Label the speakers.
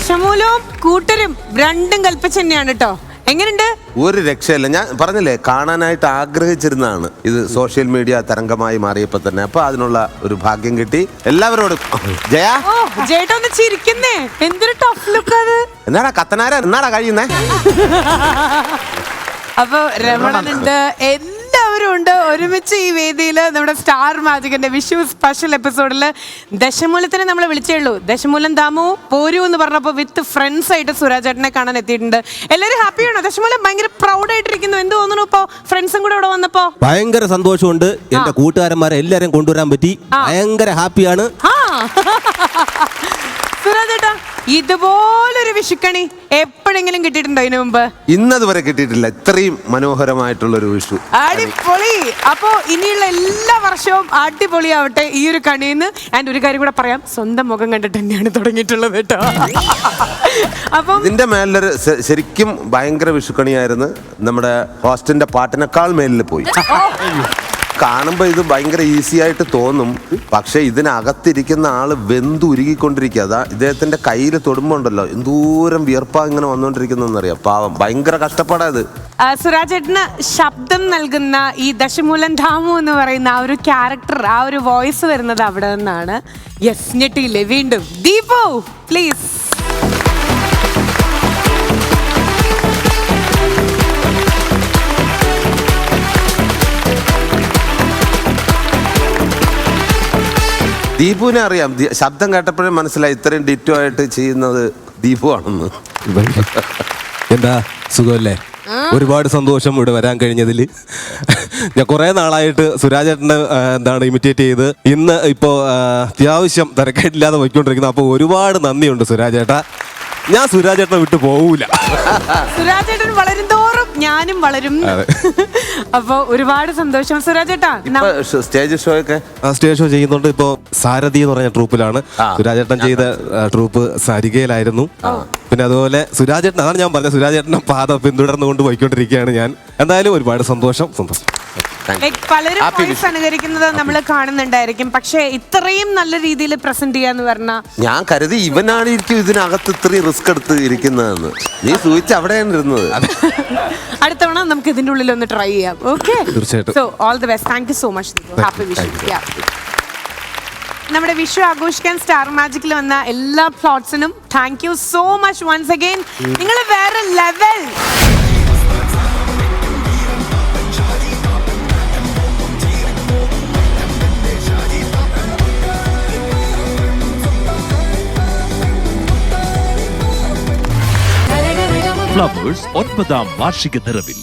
Speaker 1: ദശമൂലവും കൂട്ടരും രണ്ടും കൽപ്പിച്ച് തന്നെയാണ് കേട്ടോ. എങ്ങനെയുണ്ട്?
Speaker 2: ഒരു രക്ഷയില്ല. ഞാൻ പറഞ്ഞില്ലേ, കാണാനായിട്ട് ആഗ്രഹിച്ചിരുന്നതാണ് ഇത്. സോഷ്യൽ മീഡിയ തരംഗമായി മാറിയപ്പോ തന്നെ അപ്പൊ അതിനുള്ള ഒരു ഭാഗ്യം കിട്ടി. എല്ലാവരോടും ജയ
Speaker 1: ജയേട്ടാ ഒന്ന് ചിരിക്കുന്നേ, എന്തൊരു ടഫ് ലുക്ക് അത്.
Speaker 2: എന്നാടാ കത്തനാര, എന്നാടാ കഴിയുന്നേ?
Speaker 1: അപ്പൊ രമണനുണ്ട്, എല്ലാവരും ഉണ്ട് ഒരുമിച്ച് ഈ വേദിയിൽ. നമ്മുടെ സ്റ്റാർ മാജിക്കിന്റെ വിഷു സ്പെഷ്യൽ എപ്പിസോഡില് ദശമൂലത്തിനെ നമ്മൾ വിളിച്ചേ ഉള്ളൂ. ദശമൂലം ദാമു പോരൂ എന്ന് പറഞ്ഞപ്പോ വിത്ത് ഫ്രണ്ട്സ് ആയിട്ട് സുരാജേട്ടനെ കാണാൻ എത്തിയിട്ടുണ്ട്. എല്ലാവരും ഹാപ്പിയാണോ? ദശമൂലം ഭയങ്കര പ്രൗഡ് ആയിട്ടിരിക്കുന്നു. എന്ത് തോന്നുന്നു ഇപ്പൊ ഫ്രണ്ട്സും കൂടെ ഇവിടെ വന്നപ്പോ?
Speaker 3: ഭയങ്കര സന്തോഷമുണ്ട്. എന്റെ കൂട്ടുകാരന്മാരെ എല്ലാരും കൊണ്ടുവരാൻ പറ്റി. ഭയങ്കര ഹാപ്പിയാണ്.
Speaker 1: സുരാജേട്ടാ, ഇതുപോലൊരു വിഷുക്കണി എപ്പോഴെങ്കിലും കിട്ടിയിട്ടുണ്ടോ ഇതിനു മുമ്പ്?
Speaker 2: ഇന്നതുവരെ കിട്ടിയിട്ടില്ല ഇത്രയും മനോഹരമായിട്ടുള്ള ഒരു വിഷു.
Speaker 1: അടിപൊളി. അപ്പോ ഇനിയുള്ള എല്ലാ വർഷവും അടിപൊളിയാവട്ടെ ഈ ഒരു കണിന്ന്. ആൻഡ് ഒരു കാര്യം കൂടെ പറയാം, സ്വന്തം മുഖം കണ്ടിട്ട് തന്നെയാണ് തുടങ്ങിയിട്ടുള്ളത് കേട്ടോ. അപ്പം
Speaker 2: ഇതിന്റെ മേലൊരു ശരിക്കും ഭയങ്കര വിഷുക്കണിയായിരുന്നു. നമ്മുടെ ഹോസ്റ്റിന്റെ പാട്ടിനേക്കാൾ മേലിൽ പോയി. കാണുമ്പോൾ ഇത് ഭയങ്കര ഈസി ആയിട്ട് തോന്നും, പക്ഷെ ഇതിനകത്തിരിക്കുന്ന ആള് വെന്തുരുകിക്കൊണ്ടിരിക്കുക. അതാ ഇദ്ദേഹത്തിന്റെ കയ്യിൽ തൊടുമ്പോണ്ടല്ലോ എന്തോരം വിയർപ്പാ ഇങ്ങനെ വന്നോണ്ടിരിക്കുന്നറിയാം. പാവം, ഭയങ്കര കഷ്ടപ്പാടായത്.
Speaker 1: സുരാജേട്ടന് ശബ്ദം നൽകുന്ന ഈ ദശമൂലം ധാമു എന്ന് പറയുന്ന ആ ഒരു ക്യാരക്ടർ, ആ ഒരു വോയിസ് വരുന്നത് അവിടെ നിന്നാണ്. യെസ്, ഞെട്ടിയില്ലേ വീണ്ടും? ദീപു പ്ലീസ്.
Speaker 2: ദീപുവിനെ അറിയാം, ശബ്ദം കേട്ടപ്പോഴേ മനസ്സിലായി ഇത്രയും ഡിറ്റോ ആയിട്ട് ചെയ്യുന്നത് ദീപു ആണെന്ന്.
Speaker 3: എന്താ സുഖമല്ലേ? ഒരുപാട് സന്തോഷം ഇവിടെ വരാൻ കഴിഞ്ഞതിൽ. ഞാൻ കുറെ നാളായിട്ട് സുരാജേട്ടനെ ഇമിറ്റേറ്റ് ചെയ്ത് ഇന്ന് ഇപ്പോൾ അത്യാവശ്യം തിരക്കായിട്ടില്ലാതെ പോയിക്കൊണ്ടിരിക്കുന്നു. അപ്പോൾ ഒരുപാട് നന്ദിയുണ്ട് സുരാജേട്ടാ. ഞാൻ സുരാജേട്ടനെ വിട്ടു പോകൂല.
Speaker 1: സുരാജേട്ടൻ വളരും തോറും ഞാനും വളരും. അപ്പൊ ഒരുപാട് സന്തോഷം സുരാജേട്ടാ.
Speaker 2: സ്റ്റേജ് ഷോ ഒക്കെ
Speaker 3: സ്റ്റേജ് ഷോ ചെയ്യുന്നുണ്ട്. ഇപ്പോ സാരഥി എന്ന് പറഞ്ഞ ട്രൂപ്പിലാണ്. സുരാജേട്ടൻ ചെയ്ത ട്രൂപ്പ് സരികയിലായിരുന്നു. പിന്നെ അതുപോലെ സുരാജേട്ടൻ, അതാണ് ഞാൻ പറഞ്ഞത്, സുരാജേട്ടനെ പാത പിന്തുടർന്നുകൊണ്ട് പോയിക്കൊണ്ടിരിക്കുകയാണ് ഞാൻ. എന്തായാലും ഒരുപാട് സന്തോഷം.
Speaker 1: പലരും വോയിസ് അനുകരിക്കുന്നത് നമ്മൾ കാണുന്നുണ്ടായിരിക്കും, പക്ഷെ ഇത്രയും നല്ല രീതിയിൽ പ്രസന്റ് ചെയ്യാന്ന് പറഞ്ഞ
Speaker 2: ഞാൻ കരുതി ഇവനാണ് ഇതിനകത്ത് ഇത്രയും റിസ്ക് എടുത്ത് ഇരിക്കുന്നതെന്ന്. നീ സൂചിച്ച് അവിടെയാണ് ഇരുന്നത്.
Speaker 1: അടുത്ത തവണ നമുക്ക് ഇതിന്റെ ഉള്ളിൽ ഒന്ന് ട്രൈ ചെയ്യാം. ഓക്കെ,
Speaker 3: തീർച്ചയായിട്ടും.
Speaker 1: So all the best. Thank you so much. Happy Vishu. നമ്മുടെ വിഷു ആഘോഷിക്കാൻ സ്റ്റാർ മാജിക്കിൽ വന്ന എല്ലാ പ്ലോട്ട്സിനും thank you so much once again. നിങ്ങൾ വേറെ ലെവൽ.
Speaker 4: ഫ്ലവേഴ്സ് 9ാം വാർഷിക നിറവിൽ